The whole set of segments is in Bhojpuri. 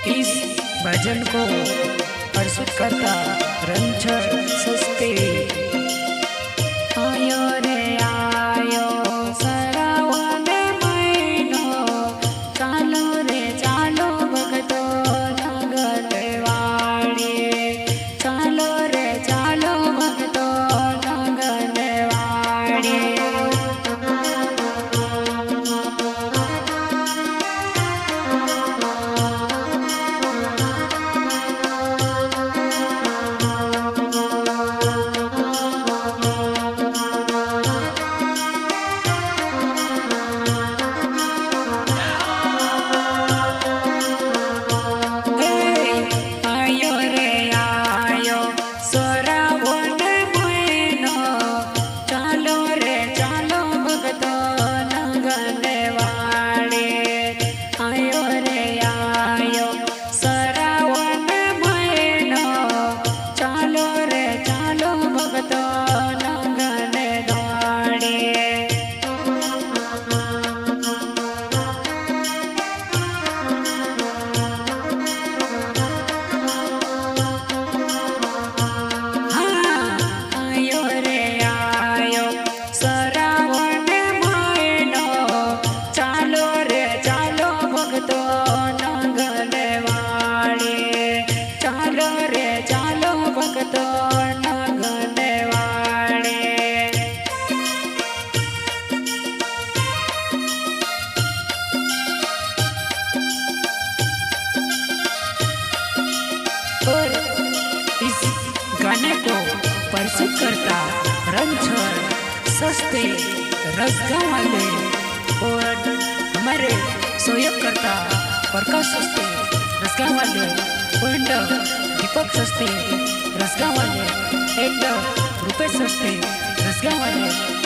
इस भजन को प्रस्तुत करता रणछड़ सस्ते। आयो रे आयो सरावन महीनो, चालो रे चालो भगतो नगर वाड़ी, चालो रे चालो भगतो नगर वाड़ी। और इस गाने को प्रस्तुत करता रणछड़ सस्ते रसगांव वाले और हमारे सहयोग करता प्रकाश सस्ते रसगांव वाले और दीपक सस्ते रसगांव वाले एंड रुपेश सस्ते रसगांव वाले।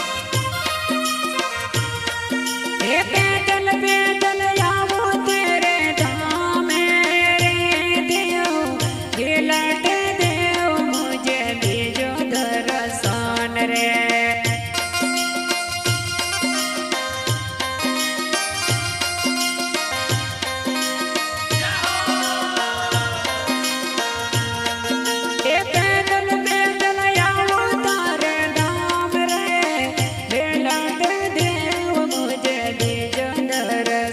पैदल पैदल आवो तेरे धाम रे देव, ये लट देव मुझे दीजो दर्शन रे। पैदल पैदल आवो तारे धाम रे, ये लट देव मुझे दीजो दर्शन।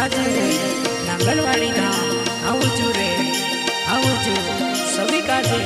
જાજુ રે નાંગલવાડી ધામ આવજો રે આવજો સભી કાજે